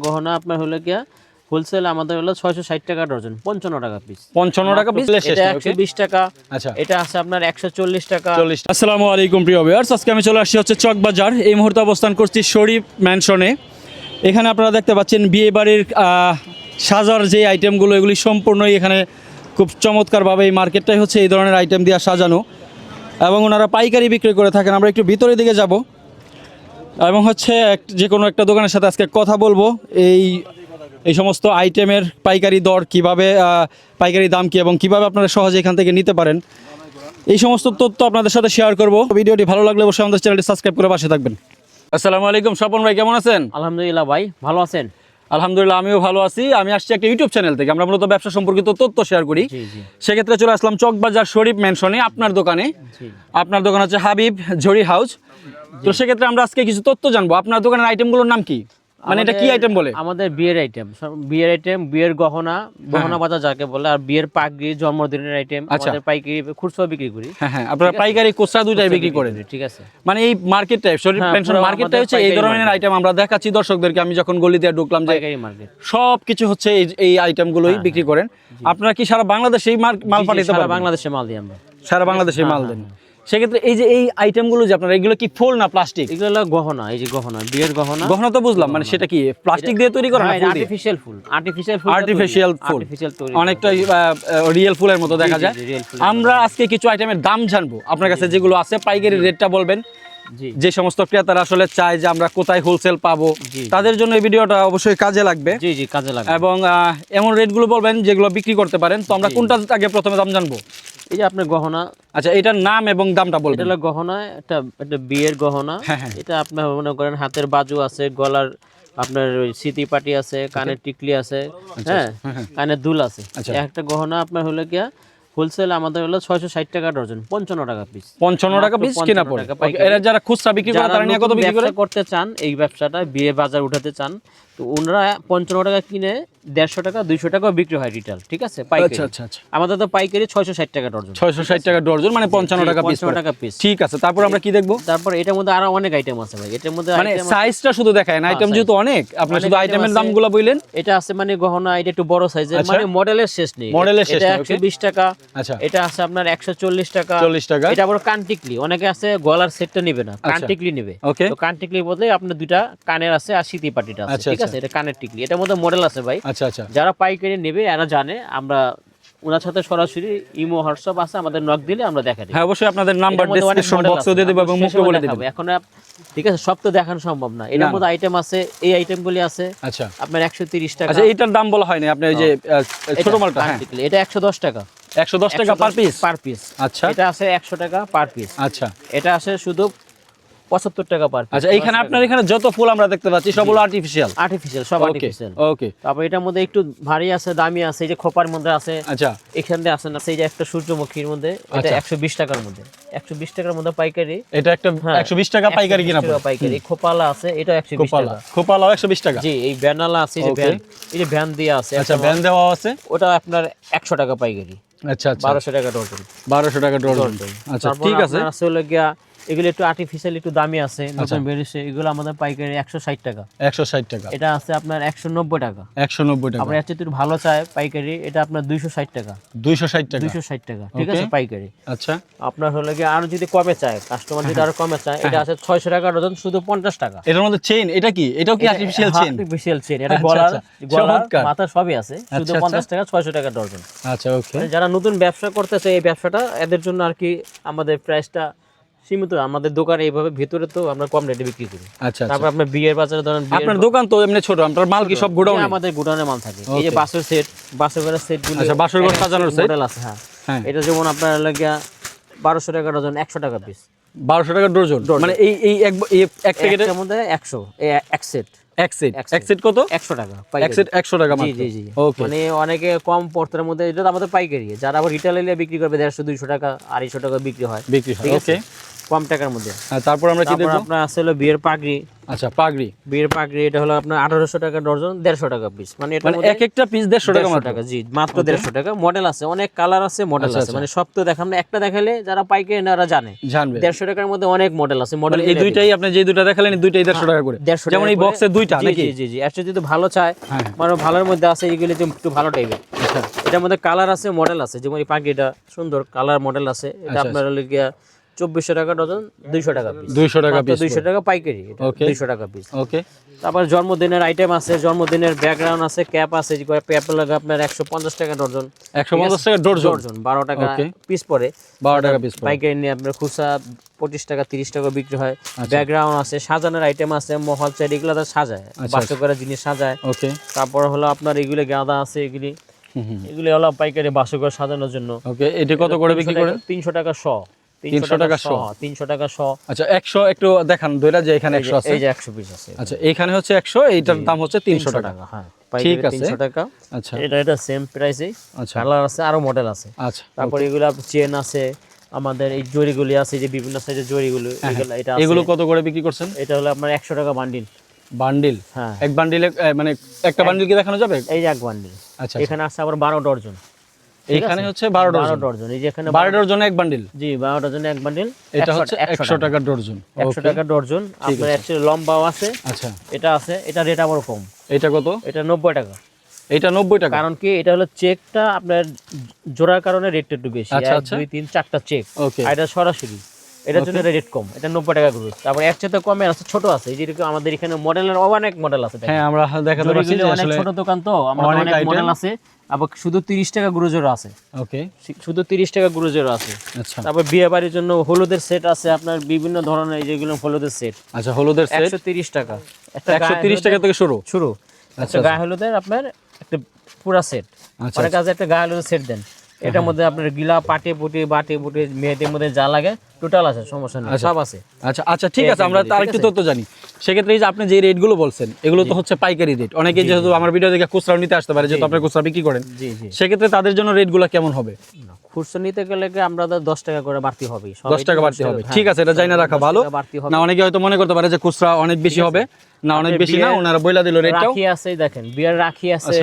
গহনা আপনার হলো গিয়া হোলসেল আমাদের হলো 660 টাকা ডজন, 55 টাকা পিস। 55 টাকা পিস। এটা 120 টাকা। আচ্ছা, এটা আছে আপনার 140 টাকা। 40। আসসালামু আলাইকুম প্রিয় ভিউয়ার্স, আজকে আমি চলে আসছি হচ্ছে চকবাজার। এই মুহূর্তে অবস্থান করছি শরীফ ম্যানশনে। এখানে আপনারা দেখতে পাচ্ছেন বিয়ে বাড়ির সাজার যে আইটেমগুলো, এগুলি সম্পূর্ণই এখানে খুব চমৎকারভাবে এই মার্কেটটাই হচ্ছে এই ধরনের আইটেম দিয়ে সাজানো, এবং ওনারা পাইকারি বিক্রি করে থাকেন। আমরা একটু ভিতরের দিকে যাব এবং হচ্ছে যে কোনো একটা দোকানের সাথে আজকে কথা বলবো এই সমস্ত আইটেমের পাইকারি দর কিভাবে, পাইকারি দাম কি এবং কিভাবে আপনারা সহজে এখান থেকে নিতে পারেন, এই সমস্ত তথ্য আপনাদের সাথে শেয়ার করব। ভিডিওটি ভালো লাগলে অবশ্যই আমাদের চ্যানেলটি সাবস্ক্রাইব করে পাশে থাকবেন। আসসালামু আলাইকুম স্বপন ভাই, কেমন আছেন? আলহামদুলিল্লাহ ভাই, ভালো আছেন? আলহামদুলিল্লাহ, আমিও ভালো আছি। আমি আসছি একটা ইউটিউব চ্যানেল থেকে, আমরা মূলত ব্যবসা সম্পর্কিত তথ্য শেয়ার করি। সেক্ষেত্রে চলে আসলাম চকবাজার শরীফ ম্যানশনে, আপনার দোকানে। আপনার দোকান হচ্ছে হাবিব ঝুড়ি হাউস। তো সেক্ষেত্রে আমরা আজকে কিছু তথ্য জানবো। আপনার দোকানের আইটেমগুলোর নাম কি, মানে এটা কি আইটেম বলে? আমাদের বিয়ের আইটেম, বিয়ের গহনা বাজার যাকে বলে, আর বিয়ের পাগড়ি, জন্মদিনের আইটেম আমাদের পাইকারি খুচরা বিক্রি করি। হ্যাঁ, আপনারা পাইকারি খুচরা দুইটাই বিক্রি করেন? ঠিক আছে। মানে এই মার্কেটটা শরীফ পেনশন মার্কেটটা হচ্ছে এই ধরনের আইটেম আমরা দেখাচ্ছি দর্শকদেরকে। আমি যখন গলি দিয়ে ঢুকলাম যে সব কিছু হচ্ছে এই আইটেমগুলোই বিক্রি করেন। আপনারা কি সারা বাংলাদেশে এই মাল পাঠাতে পারেন? সারা বাংলাদেশে মাল দিই আমরা, সারা বাংলাদেশে মাল দেন। সেক্ষেত্রে এই যে এই আইটেমগুলো যে আপনারা, এগুলো কি ফুল না প্লাস্টিক? এগুলো হলো গহনা, এই যে গহনা, বিয়ের গহনা। গহনা তো বুঝলাম, মানে সেটা কি প্লাস্টিক দিয়ে তৈরি করা না আর্টিফিশিয়াল ফুল? আর্টিফিশিয়াল ফুল, অনেকটা রিয়েল ফুলের মতো দেখা যায়। আমরা আজকে কিছু আইটেমের দাম জানবো আপনার কাছে, যেগুলো আছে পাইকারি রেটটা বলবেন। যে সমস্ত ক্রেতারা আসলে চায় যে আমরা কোথায় হোলসেল পাবো, তাদের জন্য এই ভিডিওটা অবশ্যই কাজে লাগবে। জি জি, কাজে লাগবে। এবং এমন রেটগুলো বলবেন যেগুলো বিক্রি করতে পারেন। তো আমরা কোনটা আগে প্রথমে দাম জানবো? এই যে আপনার গহনা। আচ্ছা, এটার নাম এবং দামটা বলবেন। এটা হলো গহনা, এটা বিয়ের গহনা। এটা আপনার মনে করেন হাতের বাজু আছে, গলার আপনার স্মৃতি পাটি আছে, কানের টিকলি আছে, হ্যাঁ, কানের দুল আছে। একটা গহনা আপনার হলো গিয়া হোলসেল আমাদের হলো 660 টাকা ডজন, 55 টাকা পিস। 55 টাকা পিস কিনা পড়ে। এরা যারা খুচরা বিক্রি করে তারা নিয়ে কত বিক্রি করে? করতে চান এই ব্যবসাটা, বিয়ে বাজার উঠাতে চান, তো ওনারা 55 টাকা কিনে 150 টাকা 200 টাকা বিক্রি হয় রিটেল। ঠিক আছে, পাইকারি। আচ্ছা, আমাদের তো পাইকারি 660 টাকা ডজন। 660 টাকা ডজন, মানে 55 টাকা পিস। 55 টাকা পিস। ঠিক আছে, তারপর আমরা কি দেখবো? তারপর এটার মধ্যে আরো অনেক আইটেম আছে ভাই। এটার মধ্যে মানে সাইজটা শুধু দেখায় না, আইটেম যেহেতু অনেক, আপনি শুধু আইটেমের দামগুলো বললেন। এটা আছে মানে গহনা, এটা একটু বড় সাইজের, মানে মডেলের শেষ নেই। এটা 120 টাকা। আচ্ছা, এটা আছে আপনার 140 টাকা। 40 টাকা। এটা আবার কানটিকলি, অনেকে আছে গলার সেটটা নেবে না, কানটিকলি নেবে। তো কানটিকলির বদলে আপনার দুইটা কানের আছে আর স্মৃতি পাটিটা আছে। ঠিক আছে, এটা কানের টিকলি। এটার মধ্যে মডেল আছে ভাই। আচ্ছা, যারা পাইকারি নেবে এরা জানে, আমরা ওনার সাথে সরাসরি ইমো হোয়াটসঅ্যাপ আছে, আমাদের নক দিলে আমরা দেখাই দিই। হ্যাঁ, অবশ্যই আপনাদের নাম্বার ডেসক্রিপশন বক্সে দিয়ে দেব এবং মুখে বলে দেব। এখন ঠিক আছে, সব তো দেখানো সম্ভব না। এর মধ্যে আইটেম আছে, এই আইটেমগুলি আছে। আচ্ছা, আপনার 130 টাকা। আচ্ছা, এটার দাম বলা হয়নি আপনি, এই যে ছোট মালটা। হ্যাঁ, এটা 110 টাকা। 110 টাকা পার পিস? Per piece. আচ্ছা, এটা আছে 100 টাকা পার পিস। আচ্ছা, এটা আছে শুধু 75 টাকা পার পিস। আচ্ছা, এইখানে আপনার এখানে যত ফুল আমরা দেখতে পাচ্ছি সব হলো আর্টিফিশিয়াল। সব আর্টিফিশিয়াল। ওকে। তারপর এটার মধ্যে একটু ভারী আছে, দামি আছে, এই যে খোপার মধ্যে আছে। আচ্ছা, এখানে আছে না, এই যে একটা সূর্যমুখীর মধ্যে, এটা 120 টাকার মধ্যে। 120 টাকার মধ্যে পাইকারি। এটা একটা 120 টাকা পাইকারি কিনা পড়ে। পাইকারি। খোপালা আছে, এটা 120 টাকা। খোপালাও 120 টাকা। জি, এই ব্যানালা আছে, এই যে ভ্যান দেয়া আছে। আচ্ছা, ভ্যান দেওয়া আছে, ওটা আপনার 100 টাকা পাইকারি। আচ্ছা, 1200 টাকা ডজন। 1200 টাকা ডজন। আচ্ছা, ঠিক আছে। আছে হলো গিয়া এগুলো একটু আর্টিফিশিয়াল, একটু দামি আছে, নতুন বেরিয়েছে। এগুলো আমাদের পাইকারি 160 টাকা। 160 টাকা। এটা আছে আপনার 190 টাকা। 190 টাকা। আমরা একটু ভালো চাই পাইকারি, এটা আপনার 260 টাকা। 260 টাকা। 260 টাকা। ঠিক আছে, পাইকারি। আচ্ছা, আপনার হলো গিয়ে আরো যদি কমে চায়, কাস্টমার যদি আরো কমে চায়, এটা আছে 600 টাকা ডজন, শুধু 50 টাকা। এটার মধ্যে চেইন, এটা কি? এটাও কি আর্টিফিশিয়াল চেইন? Artificial chain. এটা গলার মাথা সবই আছে, শুধু 50 টাকা, 600 টাকা ডজন। আচ্ছা, ওকে। যারা নতুন ব্যবসা করতেছে, এই ব্যবসাটা এদের জন্য আর কি আমাদের প্রাইসটা সীমিত। আমাদের দোকান এইভাবে ভিতরে তো আমরা কম রেটে বিক্রি করি। আচ্ছা, তারপর আপনার বিয়ের বাজারে ধরেন, আপনার দোকান তো এমনি ছোট, আপনার মাল কি সব গোডাউনে? আমাদের গোডাউনে মাল থাকে। এই যে বাসের সেট, বাসের ঘরের সেটগুলো। আচ্ছা, বাসের ঘর সাজানোর সেট মডেল আছে। হ্যাঁ, এটা যেমন আপনার লাগিয়া 1200 টাকা ডজন, 100 টাকা পিস। 1200 টাকা ডজন, মানে এই এক প্যাকেটের মধ্যে 100 এক সেট। এক সেট কত? 100 টাকা। এক সেট 100 টাকা মাত্র। জি জি জি। মানে অনেকে কম পড়তার মধ্যে, এটা আমাদের পাইকারি। যারা আবার রিটেইলে বিক্রি করবে 150 200 টাকা 250 টাকা বিক্রি হয়। ওকে। কম টাকার মধ্যে। তারপর আমরা কি দেখব? আপনার আছে হলো বিয়ের পাগড়ি। আচ্ছা, পাগড়ি। বিয়ের পাগড়ি এটা হলো আপনার 1800 টাকা ডজন, 150 টাকা পিস। মানে এটা এক একটা পিস 150 টাকা মাত্র। জি, মাত্র 150 টাকা। মডেল আছে, অনেক কালার আছে, মডেল আছে। মানে সব তো দেখাম না, একটা দেখালে যারা পাইকারি নেওয়ারা জানবে 150 টাকার মধ্যে অনেক মডেল আছে। মডেল এই দুইটাই আপনি যে দুইটা দেখালেন, এই দুইটাই 150 টাকা করে। যেমন এই বক্সে দুইটা নাকি? জি জি জি। একটা যদি ভালো চায়, মানে ভালোর মধ্যে আছে এইগুলো একটু ভালো টাইপের। এটার মধ্যে কালার আছে, মডেল আছে। যেমন এই পাগড়িটা সুন্দর কালার মডেল আছে। এটা আপনার হলো গিয়া 2400 টাকা ডজন, 200 টাকা পিস। 200 টাকা পিস, 200 টাকা পাইকারি, 200 টাকা পিস। ওকে। তারপর জন্মদিনের আইটেম আছে, জন্মদিনের ব্যাকগ্রাউন্ড আছে, ক্যাপ আছে। ক্যাপ লাগে আপনার 150 টাকা ডজন। 150 টাকা ডজন, 12 টাকা পিস পড়ে। 12 টাকা পিস পাইকারি নিয়ে আপনার খুচরা 25 টাকা 30 টাকা বিক্রি হয়। ব্যাকগ্রাউন্ড আছে, সাজানোর আইটেম আছে, মহল চাই এগুলো তো সাজায়, বাক্স করে জিনিস সাজায়। ওকে। তারপর হলো আপনার এগুলো গাঁদা আছে, এগুলি হলো পাইকারি বাক্স করে সাজানোর জন্য। ওকে। এটা কত করে বিক্রি করেন? 300 টাকা শ। 300 টাকা শ। 300 টাকা শ। আচ্ছা, 100 একটু দেখান দইরা যে এখানে 100 আছে। এই যে 100 পিস আছে। আচ্ছা, এখানে হচ্ছে 100, এইটার দাম হচ্ছে 300 টাকা। হ্যাঁ, ঠিক আছে, 300 টাকা। আচ্ছা, এটা সেম প্রাইসে। আচ্ছা, কালার আছে, আরো মডেল আছে। আচ্ছা। তারপর এগুলো চেন আছে, আমাদের এই জড়িগুলি আছে, যে বিভিন্ন সাইজের জড়িগুলো, এটা আছে। এগুলো কত করে বিক্রি করছেন? এটা হলো আপনার 100 টাকা বান্ডিল। বান্ডিল? হ্যাঁ। এক বান্ডিলে মানে একটা বান্ডিল কি দেখানো যাবে? এই যে এক বান্ডিল। আচ্ছা। এখানে আছে আবার 12 ডজন। এখানে হচ্ছে 12 ডজন। এই যে এখানে 12 ডজন এক বান্ডিল। জি, 12 ডজনে এক বান্ডিল। এটা হচ্ছে 100 টাকা ডজন। 100 টাকা ডজন। আপনার একটা লম্বাও আছে। আচ্ছা। এটা আছে, এটা রেট আবার কম। এটা কত? এটা 90 টাকা। এটা 90 টাকা। কারণ কি, এটা হলো চেকটা আপনার জোড়ার কারণে রেটটা একটু বেশি। 1 2 3 4টা চেক, আর এটা সরাসরি, এটার জন্য রেট কম। এটা 90 টাকা করে। তারপর এর চেয়ে কমে আছে, ছোট আছে। এই যে আমাদের এখানে মডেলের অনেক মডেল আছে। হ্যাঁ, আমরা দেখাতে পাচ্ছি যে অনেক ছোট দোকান তো, আমরা অনেক মডেল আছে। আবার শুধু 30 টাকা গুঁড়ো জোড়া আছে। ওকে, শুধু 30 টাকা গুঁড়ো জোড়া আছে। আচ্ছা। তারপর বিয়ে বাড়ির জন্য হলুদের সেট আছে আপনার, বিভিন্ন ধরনের যেগুলো হলুদের সেট। আচ্ছা, হলুদের সেট 130 টাকা। 130 টাকা থেকে শুরু। আচ্ছা, গায়ে হলুদের আপনার একটা পুরো সেট। অনেক কাছে একটা গায়ে হলুদের সেট দেন। এটার মধ্যে আপনার গিলা, পাটি পুটি, বাটি পুটি, মেয়েদের মধ্যে যা লাগে টোটাল আছে, সমস্যা নেই, সব আছে। আচ্ছা আচ্ছা, ঠিক আছে। আমরা তার একটু তথ্য জানি। সেক্ষেত্রে এই যে আপনি যে রেটগুলো বলছেন, এগুলো তো হচ্ছে পাইকারি রেট। অনেকেই যেহেতু আমার ভিডিও দেখে খুচরা নিতে আসতে পারে, যেহেতু আপনি খুচরা বিক্রি করেন, সেক্ষেত্রে তাদের জন্য রেটগুলো কেমন হবে? খুচরা নিতে গেলে আমরা 10 টাকা করে বাড়তি হবে। 10 টাকা বাড়তি হবে, ঠিক আছে। এটা জানা রাখা ভালো। না, অনেকে হয়তো মনে করতে পারে যে খুচরা অনেক বেশি হবে। না, অনেক বেশি না, ওনারা বইলা দিল রেটটাও। রাখি আছে, দেখেন বিয়ার রাখি আছে,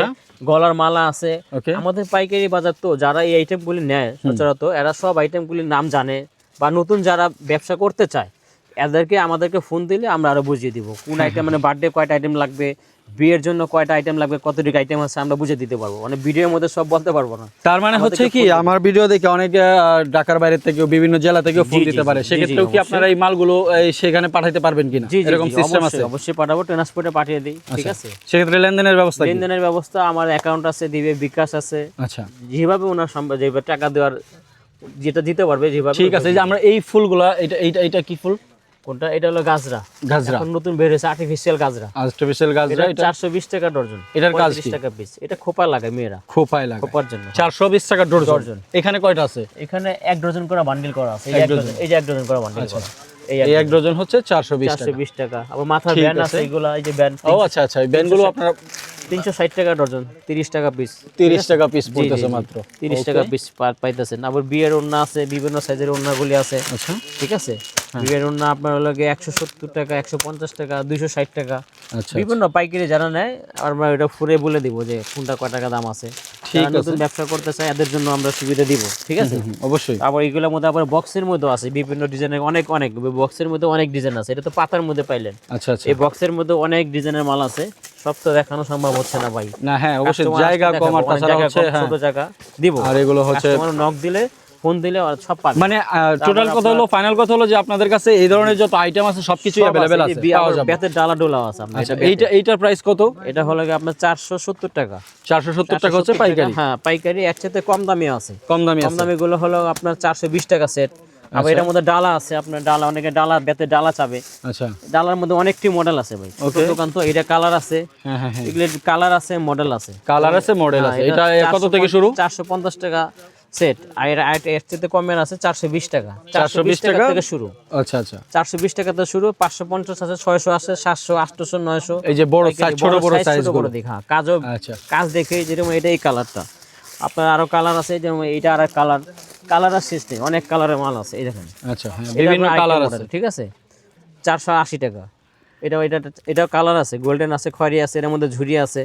গলার মালা আছে। আমাদের পাইকারি বাজার তো, যারা এই আইটেমগুলি নেয় সচরাচর, এরা সব আইটেমগুলির নাম জানে, বা নতুন যারা ব্যবসা করতে চায় এদেরকে আমাদেরকে ফোন দিলে আমরা আরো বুঝিয়ে দিব কোন আইটেম, মানে বার্থডে কয়টা আইটেম লাগবে, বিয়ের জন্য কয়টা আইটেম লাগবে, কতটুকু আইটেম আছে, আমরা বুঝিয়ে দিতে পারবো। মানে ভিডিওর মধ্যে সব বলতে পারবো না। তার মানে হচ্ছে কি, আমার ভিডিও দেখে অনেকে ঢাকার বাইরে থেকে, বিভিন্ন জেলা থেকে ফোন দিতে পারে। সেক্ষেত্রেও কি আপনারা এই মালগুলো সেখানে পাঠাইতে পারবেন কিনা? এরকম সিস্টেম আছে? অবশ্যই পাঠাবো, ট্রান্সপোর্টে পাঠিয়ে দিই। ঠিক আছে। সেক্ষেত্রে লেনদেনের ব্যবস্থা আমার অ্যাকাউন্ট আছে, দিবে, বিকাশ আছে। আচ্ছা, যেভাবে ওনার যেভাবে টাকা দেওয়ার, যেটা দিতে পারবে যেভাবে। ঠিক আছে। যে আমরা এই ফুলগুলা, এটা কি ফুল? কোনটা? এটা হলো গাজরা। এখন নতুন বের হয়েছে আর্টিফিশিয়াল গাজরা। এটা 420 টাকা ডজন। এটার কাজ কি? 30 টাকা পিস। এটা খোপা লাগায় মেয়েরা, খোপায় লাগায়, খোপার জন্য। 420 টাকা ডজন। এখানে কয়টা আছে? এখানে 1 ডজন করে বান্ডিল করা আছে। এই যে 1 ডজন করে বান্ডিল করা। এই 1 ডজন হচ্ছে 420 টাকা। আবার মাথার ব্যান্ড আছে, এগুলা এই যে ব্যান্ড। ও আচ্ছা আচ্ছা, এই ব্যান্ডগুলো আপনারা 360 টাকা ডজন, 30 টাকা পিস। 30 টাকা পিস পড়তেছে মাত্র। 30 টাকা পিস পাইতেছেন। আবার বিয়ের ওড়না আছে, বিভিন্ন সাইজের ওড়নাগুলি আছে। আচ্ছা, ঠিক আছে। বিয়ের ওড়না আপনার হলো 170 টাকা, 150 টাকা, 260 টাকা। আচ্ছা, বিভিন্ন পাইকারি যারা নেয় আমরা এটা ফুরে বলে দিব যে কোনটা কয় টাকা দাম আছে। যারা নতুন ব্যবসা করতে চায় এদের জন্য আমরা সুবিধা দিব। ঠিক আছে, অবশ্যই। আবার এগুলোর মধ্যে আবার বক্সের মধ্যে আছে বিভিন্ন ডিজাইনের, অনেক বক্সের মধ্যে অনেক ডিজাইন আছে। এটা তো পাতার মধ্যে পাইলেন। আচ্ছা আচ্ছা, এই বক্সের মধ্যে অনেক ডিজাইনের মাল আছে, সব তো দেখানো সম্ভব হচ্ছে না ভাই। না, হ্যাঁ অবশ্যই, জায়গা কম, আর তাছাড়া হচ্ছে ছোট জায়গা দিব। আর এগুলো হচ্ছে নক দিলে, ফোন দিলে সব পাবে। মানে টোটাল কথা হলো, ফাইনাল কথা হলো যে আপনাদের কাছে এই ধরনের যত আইটেম আছে সবকিছু अवेलेबल আছে, পাওয়া যাবে। বেতের ডালা ডোলা আছে আপনার। আচ্ছা, এইটার প্রাইস কত? এটা হলো আপনার 470 টাকা। 470 টাকা হচ্ছে পাইকারি। হ্যাঁ, পাইকারি। একসাথে কম দামি আছে, কম দামি গুলো হলো আপনার 420 টাকা সেট। আবার এটার মধ্যে ডালা আছে আপনার, ডালা, অনেকে ডালা, বেতের ডালা চাবে। আচ্ছা, ডালার মধ্যে অনেকটি মডেল আছে ভাই। ছোট দোকান তো, এটা কালার আছে। হ্যাঁ হ্যাঁ, এগুলো কালার আছে, মডেল আছে। এটা কত থেকে শুরু? 450 টাকা সেট। আর এর চেয়ে কমের আছে 420 টাকা। 420 টাকা থেকে শুরু। আচ্ছা আচ্ছা, 420 টাকা থেকে শুরু। 550 আছে, 600 আছে, 700, 800, 900। এই যে বড় সাইজ, ছোট বড় সাইজ গুলো দেখা। কাজ দেখে যেরকম, এটা এই কালারটা আপনার। আরো কালার আছে, যেমন এইটা আর কালার। কালার আর শেষ নেই, অনেক কালারের মাল আছে এই দেখেন। আচ্ছা হ্যাঁ, বিভিন্ন কালার আছে, ঠিক আছে। 480 টাকা। এটা কালার আছে, গোল্ডেন আছে, খয়েরি আছে, এর মধ্যে ঝুরি আছে।